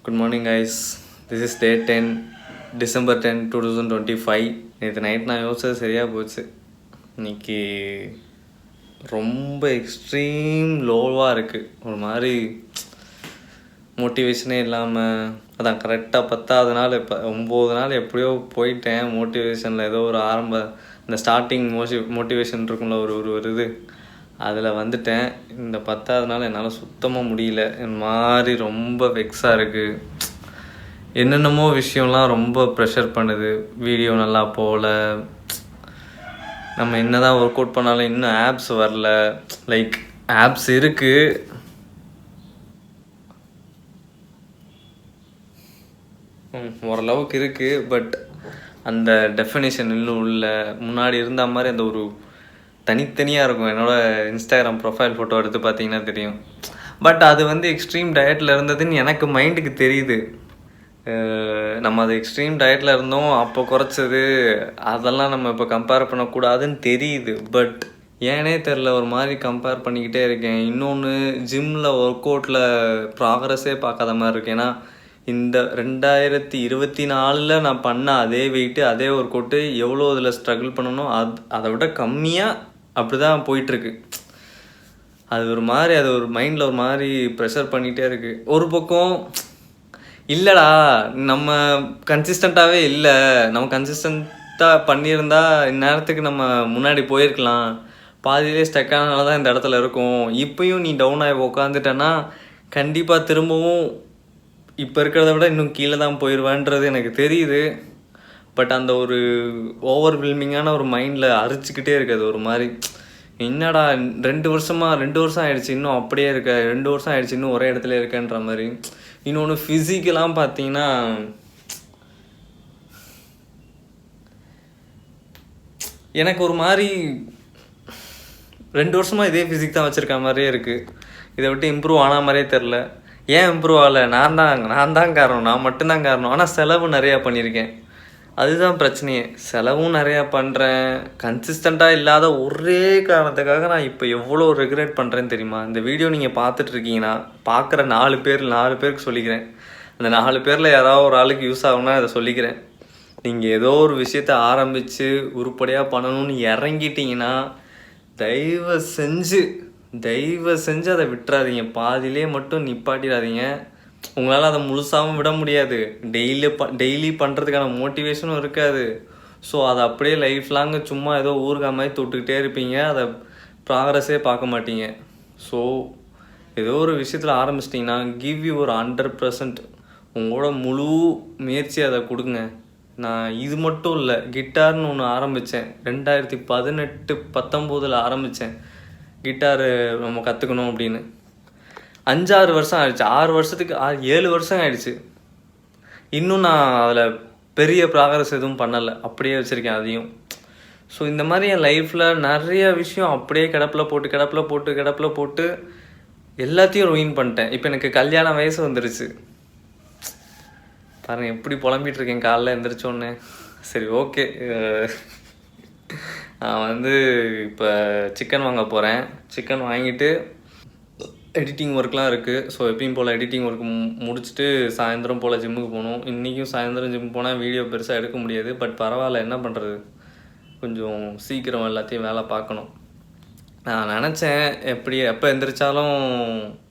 Good morning guys. This is day 10 December 10 2025. நேற்று night நான் யோசிச்சது சரியாக போச்சு. இன்னைக்கு ரொம்ப எக்ஸ்ட்ரீம் லோவாக இருக்குது. ஒரு மாதிரி மோட்டிவேஷனே இல்லாமல் அதான் கரெக்டாக 10வது நாள் இப்போ 9 நாள் எப்படியோ போயிட்டேன். மோட்டிவேஷனில் ஏதோ ஒரு இந்த ஸ்டார்டிங் மோட்டிவேஷன் இருக்கும்ல ஒரு இது அதில் வந்துட்டேன். இந்த 10வது நாள் என்னால் சுத்தமாக முடியல. என் மாதிரி ரொம்ப வெக்ஸாக இருக்குது. என்னென்னமோ விஷயம்லாம் ரொம்ப ப்ரெஷர் பண்ணுது. வீடியோ நல்லா போகல, நம்ம என்ன தான் ஒர்க் அவுட் பண்ணாலும் இன்னும் ஆப்ஸ் வரல. லைக் ஆப்ஸ் இருக்குது, ஓரளவுக்கு இருக்குது, பட் அந்த டெஃபினேஷன் இன்னும் இல்லை. முன்னாடி இருந்த மாதிரி அந்த ஒரு தனித்தனியாக இருக்கும். என்னோடய இன்ஸ்டாகிராம் ப்ரொஃபைல் ஃபோட்டோ எடுத்து பார்த்தீங்கன்னா தெரியும். பட் அது எக்ஸ்ட்ரீம் டயட்டில் இருந்ததுன்னு எனக்கு மைண்டுக்கு தெரியுது. நம்ம அது எக்ஸ்ட்ரீம் டயட்டில் இருந்தோம், அப்போ குறைச்சது அதெல்லாம் நம்ம இப்போ கம்பேர் பண்ணக்கூடாதுன்னு தெரியுது. பட் ஏனே தெரில, ஒரு மாதிரி கம்பேர் பண்ணிக்கிட்டே இருக்கேன். இன்னொன்று, ஜிம்மில் ஒர்க் அவுட்டில் ப்ராக்ரஸே பார்க்காத மாதிரி இருக்கு. ஏன்னா இந்த 2024 நான் பண்ண அதே வெயிட்டு அதே ஒர்க் அவுட்டு எவ்வளோ இதில் ஸ்ட்ரகிள் பண்ணணும் அதை விட கம்மியாக அப்படி தான் போயிட்டுருக்கு. அது ஒரு மைண்டில் ஒரு மாதிரி ப்ரெஷர் பண்ணிகிட்டே இருக்குது. ஒரு பக்கம் இல்லைடா, நம்ம கன்சிஸ்டண்ட்டாகவே இல்லை, நம்ம கன்சிஸ்டண்ட்டாக பண்ணியிருந்தா இந்நேரத்துக்கு நம்ம முன்னாடி போயிருக்கலாம். பாதியிலே ஸ்டக்கானால தான் இந்த இடத்துல இருக்கும். இப்போயும் நீ டவுன் ஆகி உக்காந்துட்டேன்னா கண்டிப்பாக திரும்பவும் இப்போ இருக்கிறத விட இன்னும் கீழே தான் போயிடுவேன்றது எனக்கு தெரியுது. பட் அந்த ஒரு ஓவர்வெல்மிங்கான ஒரு மைண்டில் அரிச்சிக்கிட்டே இருக்குது. ஒரு மாதிரி என்னடா 2 வருஷம் ஆயிடுச்சு இன்னும் அப்படியே இருக்க, 2 வருஷம் ஆயிடுச்சு இன்னும் ஒரே இடத்துல இருக்கன்ற மாதிரி. இன்னொன்று ஃபிசிக்கெலாம் பார்த்தீங்கன்னா எனக்கு ஒரு மாதிரி 2 வருஷமாக இதே ஃபிசிக் தான் வச்சுருக்க மாதிரியே இருக்குது. இதை விட்டு இம்ப்ரூவ் ஆன மாதிரியே தெரில. ஏன் இம்ப்ரூவ் ஆகலை? நான் தான் காரணம், நான் மட்டும்தான் காரணம். ஆனால் செலவு நிறையா பண்ணியிருக்கேன், அதுதான் பிரச்சனையே. செலவும் நிறையா பண்ணுறேன். கன்சிஸ்டண்ட்டாக இல்லாத ஒரே காரணத்துக்காக நான் இப்போ எவ்வளோ ரெகுலேட் பண்ணுறேன்னு தெரியுமா? இந்த வீடியோ நீங்கள் பார்த்துட்ருக்கீங்கன்னா பார்க்குற 4 பேருக்கு சொல்லிக்கிறேன். அந்த 4 பேரில் யாராவது ஒரு ஆளுக்கு யூஸ் ஆகும்னா அதை சொல்லிக்கிறேன். நீங்கள் ஏதோ ஒரு விஷயத்த ஆரம்பித்து உருப்படியாக பண்ணணும்னு இறங்கிட்டீங்கன்னா தயவு செஞ்சு அதை விட்டுறாதீங்க. பாதியிலே மட்டும் நிப்பாட்டிடாதீங்க. உங்களால் அதை முழுசாகவும் விட முடியாது. டெய்லி பண்ணுறதுக்கான மோட்டிவேஷனும் இருக்காது. ஸோ அதை அப்படியே லைஃப் லாங்கு சும்மா ஏதோ ஊறுகாய் மாதிரி தொட்டுக்கிட்டே இருப்பீங்க. அதை ப்ராக்ரஸே பார்க்க மாட்டீங்க. ஸோ ஏதோ ஒரு விஷயத்தில் ஆரம்பிச்சிட்டிங்கன்னா கிவ் யூ ஒரு 100%. உங்களோட முழு முயற்சி அதை கொடுங்க. நான் இது மட்டும் இல்லை, கிட்டார்னு ஒன்று ஆரம்பித்தேன் 2018-19 ஆரம்பித்தேன். கிட்டாரு நம்ம கற்றுக்கணும் அப்படின்னு 5-6 வருஷம் ஆயிடுச்சு. 6 வருஷத்துக்கு 7 வருஷம் ஆயிடுச்சு. இன்னும் நான் அதில் பெரிய ப்ராக்ரஸ் எதுவும் பண்ணலை, அப்படியே வச்சுருக்கேன் அதையும். ஸோ இந்த மாதிரி என் லைஃப்பில் நிறைய விஷயம் அப்படியே கிடப்பில் போட்டு எல்லாத்தையும் ரூயின் பண்ணிட்டேன். இப்போ எனக்கு கல்யாண வயசு வந்துருச்சு பாருங்கள், எப்படி புலம்பிகிட்டு இருக்கேன் காலைல எழுந்திரிச்சோன்னே. சரி, ஓகே. நான் இப்போ சிக்கன் வாங்க போகிறேன். சிக்கன் வாங்கிட்டு எடிட்டிங் ஒர்க்லாம் இருக்குது. ஸோ எப்பயும் போல் எடிட்டிங் ஒர்க் முடிச்சுட்டு சாயந்தரம் போல் ஜிம்முக்கு போகணும். இன்றைக்கும் சாயந்தரம் ஜிம் போனால் வீடியோ பெருசாக எடுக்க முடியாது. பட் பரவாயில்ல, என்ன பண்ணுறது, கொஞ்சம் சீக்கிரம் எல்லாத்தையும் வேலை பார்க்கணும். நான் நினச்சேன் எப்போ எந்திரிச்சாலும்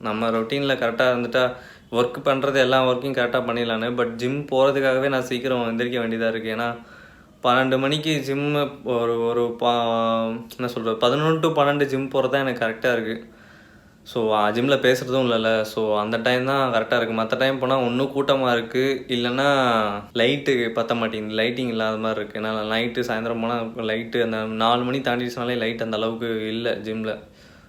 நம்ம ரொட்டீனில் கரெக்டாக இருந்துட்டால் ஒர்க் பண்ணுறது எல்லா ஒர்க்கையும் கரெக்டாக பண்ணிடலான்னு. பட் ஜிம் போகிறதுக்காகவே நான் சீக்கிரம் எந்திரிக்க வேண்டியதாக இருக்குது. ஏன்னா 12 மணிக்கு ஜிம்மு ஒரு என்ன சொல்கிறது 11 to 12 ஜிம் போகிறது தான் எனக்கு கரெக்டாக இருக்குது. ஸோ ஜிம்மில் பேசுகிறதும் இல்லைல்ல. ஸோ அந்த டைம் தான் கரெக்டாக இருக்குது. மற்ற டைம் போனால் ஒன்றும் கூட்டமாக இருக்குது, இல்லைன்னா லைட்டு பற்ற மாட்டேங்குது, லைட்டிங் இல்லாத மாதிரி இருக்குது. நான் நைட்டு சாயந்தரம் போனால் லைட்டு அந்த 4 மணி தாண்டிடுச்சுனாலே லைட் அந்த அளவுக்கு இல்லை ஜிம்மில்.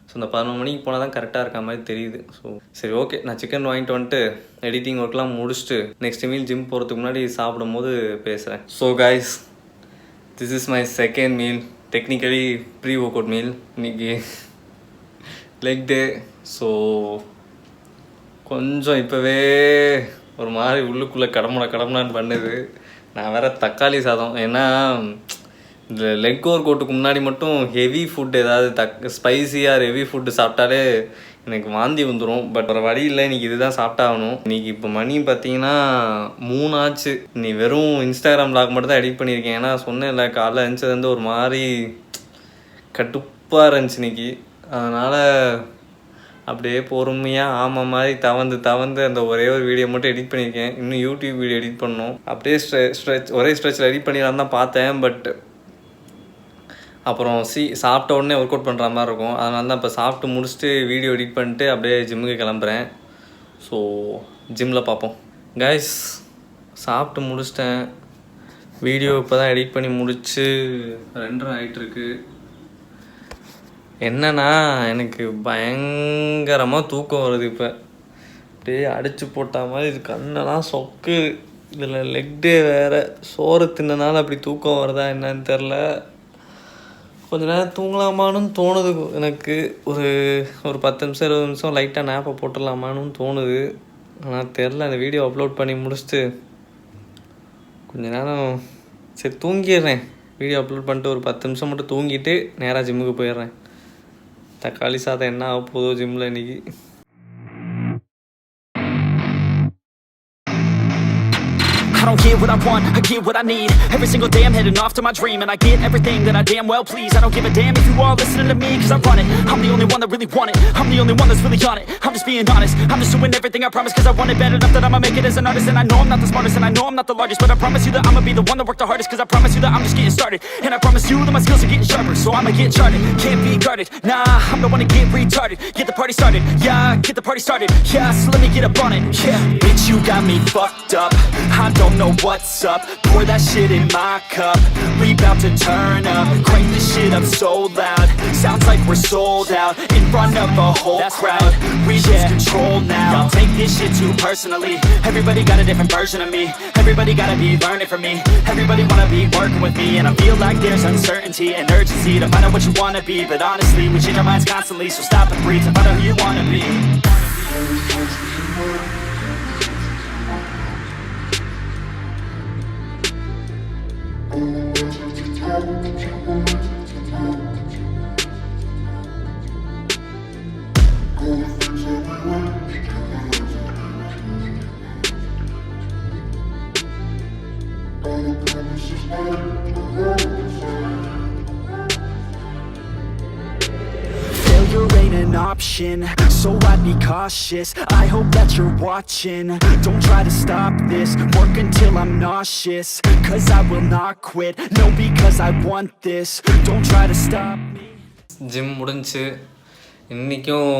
ஸோ அந்த 11 மணிக்கு போனால் தான் கரெக்டாக இருக்க மாதிரி தெரியுது. ஸோ சரி, ஓகே. நான் சிக்கன் வாங்கிட்டு வந்துட்டு எடிட்டிங் ஒர்க்லாம் முடிச்சுட்டு நெக்ஸ்ட் மீல் ஜிம் போகிறதுக்கு முன்னாடி சாப்பிடும் போது பேசுகிறேன். So guys, this is my second meal, technically pre workout meal. இன்றைக்கி லெக் டே. ஸோ கொஞ்சம் இப்போவே ஒரு மாதிரி உள்ளுக்குள்ளே கடமுடான்னு பண்ணுது. நான் வேறு தக்காளி சாதம், ஏன்னா இந்த லெக் ஒர்க் அவுட்டுக்கு முன்னாடி மட்டும் ஹெவி ஃபுட் ஏதாவது ஸ்பைஸியாக ஹெவி ஃபுட்டு சாப்பிட்டாலே எனக்கு வாந்தி வந்துடும். பட் ஒரு வழி இல்லை, இன்றைக்கி இதுதான் சாப்பிட்டாகணும். இன்றைக்கி இப்போ மணி பார்த்தீங்கன்னா 3 ஆச்சு. நீ வெறும் இன்ஸ்டாகிராம் வ்ளாக் மட்டும் தான் எடிட் பண்ணியிருக்கேன். ஏன்னா சொன்னேன்ல காலைல எழுந்தது வந்து ஒரு மாதிரி கடுப்பாக இருந்துச்சு இன்றைக்கி. அதனால் அப்படியே பொறுமையாக ஆமாம் மாதிரி தவந்து அந்த ஒரே ஒரு வீடியோ மட்டும் எடிட் பண்ணியிருக்கேன். இன்னும் யூடியூப் வீடியோ எடிட் பண்ணணும். அப்படியே ஒரே ஸ்ட்ரெச்சில் எடிட் பண்ணிடலாம் தான் பார்த்தேன். பட் அப்புறம் சாப்பிட்ட உடனே ஒர்க் அவுட் பண்ணுற மாதிரி இருக்கும். அதனால தான் இப்போ சாப்பிட்டு முடிச்சுட்டு வீடியோ எடிட் பண்ணிட்டு அப்படியே ஜிம்முக்கு கிளம்புறேன். ஸோ ஜிம்மில் பார்ப்போம். கைஸ், சாப்பிட்டு முடிச்சிட்டேன். வீடியோ இப்போ தான் எடிட் பண்ணி முடிச்சு 2:30 ஆகிட்டுருக்கு. என்னன்னா எனக்கு பயங்கரமாக தூக்கம் வருது. இப்போ அப்படியே அடித்து போட்ட மாதிரி இது, கண்ணெல்லாம் சொக்கு. இதில் லெக் டே வேறு. சோறு தின்னனால அப்படி தூக்கம் வருதா என்னன்னு தெரில. கொஞ்ச நேரம் தூங்கலாமான்னு தோணுது எனக்கு. ஒரு 10 நிமிஷம் 20 நிமிஷம் லைட்டாக நேப்பை போட்டுடலாமான்னு தோணுது. ஆனால் தெரில. அந்த வீடியோ அப்லோட் பண்ணி முடிச்சுட்டு கொஞ்ச நேரம் சரி தூங்கிடுறேன். வீடியோ அப்லோட் பண்ணிட்டு ஒரு 10 நிமிஷம் மட்டும் தூங்கிட்டு நேராக ஜிம்முக்கு போயிடுறேன். தக்காளி சாதம் என்ன ஆக போதோ ஜிம்மில் இன்றைக்கி. I don't get what I want, I get what I need. Every single day I'm heading off to my dream, and I get everything that I damn well please. I don't give a damn if you all listening to me, cause I run it. I'm the only one that really want it. I'm the only one that's really on it. I'm just being honest. I'm just doing everything I promise, cause I want it bad enough that I'ma make it as an artist. And I know I'm not the smartest, and I know I'm not the largest, but I promise you that I'ma be the one that worked the hardest. Cause I promise you that I'm just getting started, and I promise you that my skills are getting sharper. So I'ma get charted, can't be guarded. Nah, I'm the one to get retarded. Get the party started, yeah, get the party started. Yeah, so let me get up on it, yeah. Bitch, you got me fucked up. I don't know what's up. Pour that shit in my cup. We bout to turn up. Crank this shit up so loud. Sounds like we're sold out in front of a whole crowd. We lose control now. Y'all take this shit too personally. Everybody got a different version of me. Everybody gotta be learning from me. Everybody wanna be working with me. And I feel like there's uncertainty and urgency to find out what you wanna be. But honestly, we change our minds constantly. So stop and breathe and find out who you wanna be. Failure ain't an option, so I'd be cautious. I hope that you're watching. Don't try to stop this. Work until I'm nauseous, cause I will not quit. No, because I want this. Don't try to stop me. Gym முடிஞ்சு இன்றைக்கும்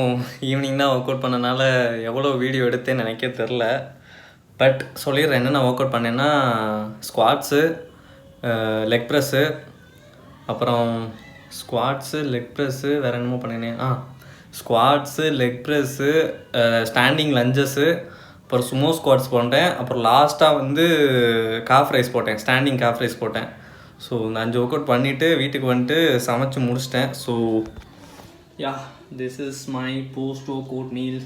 evening தான் work out பண்ணனால எவ்வளோ video எடுத்தேன்னு நினைக்க தெரில. But சொல்லிடுறேன் என்னென்ன work out பண்ணேன்னா, ஸ்குவாட்ஸு, லெக் ப்ரெஸ்ஸு, அப்புறம் ஸ்குவாட்ஸு, லெக் ப்ரெஸ்ஸு, வேறு என்னமோ பண்ணினேன். ஸ்குவாட்ஸு, லெக் ப்ரெஸ்ஸு, ஸ்டாண்டிங் லஞ்சஸ்ஸு, அப்புறம் சுமோ ஸ்குவாட்ஸ் போட்டேன். அப்புறம் லாஸ்ட்டாக வந்து காஃப் ரைஸ் போட்டேன், ஸ்டாண்டிங் காஃப் ரைஸ் போட்டேன். ஸோ இந்த 5 ஒர்க் அவுட் பண்ணிவிட்டு வீட்டுக்கு வந்துட்டு சமைச்சு முடிச்சிட்டேன். So yeah, this is my post work out meal.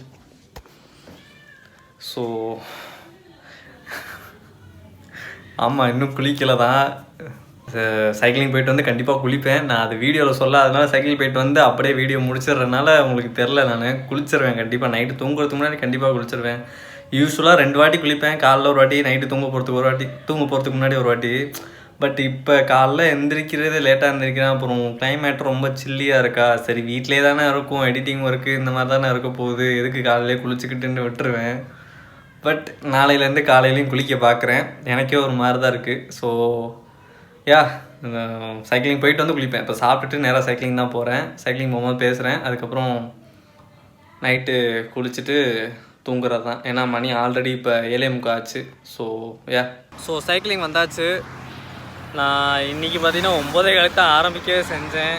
So ஆமாம், இன்னும் குளிக்கலை தான். சைக்கிளிங் போயிட்டு வந்து கண்டிப்பாக குளிப்பேன். நான் அது வீடியோவில் சொல்லாதனால சைக்கிள் போயிட்டு வந்து அப்படியே வீடியோ முடிச்சிடுறதுனால உங்களுக்கு தெரில. நான் குளிச்சிருவேன் கண்டிப்பாக. நைட்டு தூங்குறதுக்கு முன்னாடி கண்டிப்பாக குளிச்சிருவேன். யூஸ்வலாக 2 வாட்டி குளிப்பேன். காலைல ஒரு வாட்டி, நைட்டு தூங்க போகிறதுக்கு முன்னாடி ஒரு வாட்டி. பட் இப்போ காலைல எந்திரிக்கிறது லேட்டாக எந்திரிக்கிறேன். அப்புறம் கிளைமேட் ரொம்ப சில்லியாக இருக்கா, சரி வீட்டிலே தானே இருக்கும், எடிட்டிங் ஒர்க்கு இந்த மாதிரி தானே இருக்க போகுது, எதுக்கு காலையிலே குளிச்சுக்கிட்டுன்னு விட்டுருவேன். பட் நாளையிலேருந்து காலையிலையும் குளிக்க பார்க்குறேன். எனக்கே ஒரு மாதிரி தான் இருக்குது. ஸோ யா, சைக்கிளிங் போயிட்டு வந்து குளிப்பேன். இப்போ சாப்பிட்டுட்டு நேராக சைக்கிளிங் தான் போகிறேன். சைக்கிளிங் போகும்போது பேசுகிறேன். அதுக்கப்புறம் நைட்டு குளிச்சுட்டு தூங்குறது தான். ஏன்னா மணி ஆல்ரெடி இப்போ 7:45 ஆச்சு. ஸோ யா, ஸோ சைக்கிளிங் வந்தாச்சு. நான் இன்றைக்கி பார்த்தீங்கன்னா 9:15 தான் ஆரம்பிக்கவே செஞ்சேன்.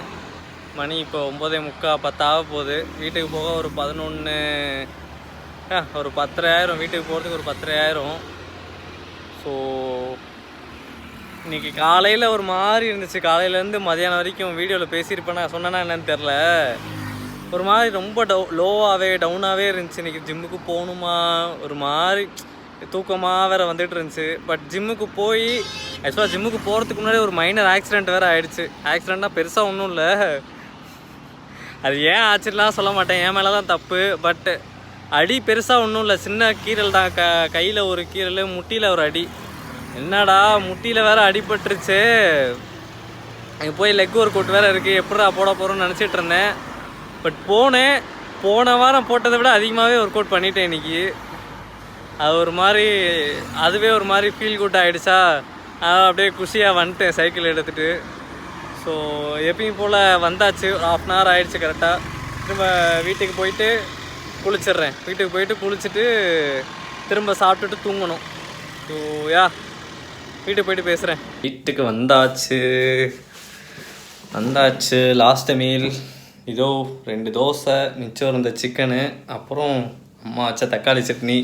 மணி இப்போ 9:45 10 ஆக போகுது. வீட்டுக்கு போக ஒரு 11 ஒரு 10:30 ஆயிரும். வீட்டுக்கு போகிறதுக்கு ஒரு 10:30 ஆயிரும். ஸோ இன்றைக்கி காலையில் ஒரு மாதிரி இருந்துச்சு. காலையிலேருந்து மதியானம் வரைக்கும் வீடியோவில் பேசியிருப்பேன். நான் சொன்னேன்னா என்னன்னு தெரில. ஒரு மாதிரி ரொம்ப டவுனாகவே இருந்துச்சு. இன்றைக்கி ஜிம்முக்கு போகணுமா, ஒரு மாதிரி தூக்கமாக வேறு வந்துட்டு இருந்துச்சு. பட் ஜிம்முக்கு போய் ஆக்சுவலாக ஜிம்முக்கு போகிறதுக்கு முன்னாடி ஒரு மைனர் ஆக்சிடெண்ட் வேறு ஆகிடுச்சு. ஆக்சிடெண்ட்னா பெருசாக ஒன்றும் இல்லை. அது ஏன் ஆச்சுலாம் சொல்ல மாட்டேன், என் மேலே தான் தப்பு. பட் அடி பெருசாக ஒன்றும் இல்லை, சின்ன கீரல் தான். கையில் ஒரு கீரல், முட்டியில் ஒரு அடி. என்னடா முட்டியில் வேறு அடிபட்டுருச்சு, அங்கே போய் லெக் ஒர்க் அவுட் வேறு இருக்குது, எப்படா போட போகிறோன்னு நினச்சிட்டு இருந்தேன். பட் போன வாரம் போட்டதை விட அதிகமாகவே ஒர்க் அவுட் பண்ணிட்டேன் இன்றைக்கி. அது ஒரு மாதிரி, அதுவே ஒரு மாதிரி ஃபீல் குட் ஆகிடுச்சா, அப்படியே குஷியாக வந்துட்டேன் சைக்கிள் எடுத்துகிட்டு. ஸோ எப்பயும் போல் வந்தாச்சு, ஒரு 1/2 hour ஆகிடுச்சு கரெக்டாக. திரும்ப வீட்டுக்கு போயிட்டு குளிச்சிட்றேன். வீட்டுக்கு போயிட்டு குளிச்சுட்டு திரும்ப சாப்பிட்டுட்டு தூங்கணும். ஸோ வீட்டுக்கு போயிட்டு பேசுகிறேன். வீட்டுக்கு வந்தாச்சு. லாஸ்ட் மீல் இதோ 2 தோசை, மிச்சம் இருந்த சிக்கனு, அப்புறம் அம்மா வச்ச தக்காளி சட்னி.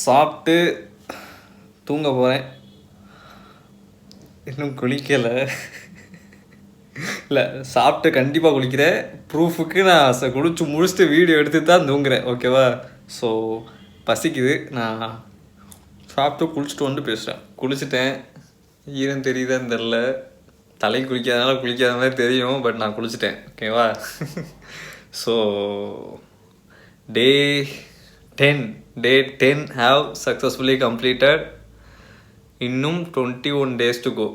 சாப்பிட்டு தூங்க போகிறேன். இன்னும் குளிக்கலை. இல்லை, சாப்பிட்டு கண்டிப்பாக குளிக்கிறேன். ப்ரூஃபுக்கு நான் குளிச்சு முடிச்சுட்டு வீடியோ எடுத்து தான் தூங்குறேன், ஓகேவா? ஸோ பசிக்குது, நான் சாப்பிட்டு குளிச்சுட்டு வந்து பேசுகிறேன். குளிச்சுட்டேன், ஈரம் தெரியுதான்னு தெரில, தலை குளிக்காதனால குளிக்காத மாதிரி தெரியும், பட் நான் குளிச்சுட்டேன், ஓகேவா? So day 10 have successfully completed. இன்னும் 21 days to go.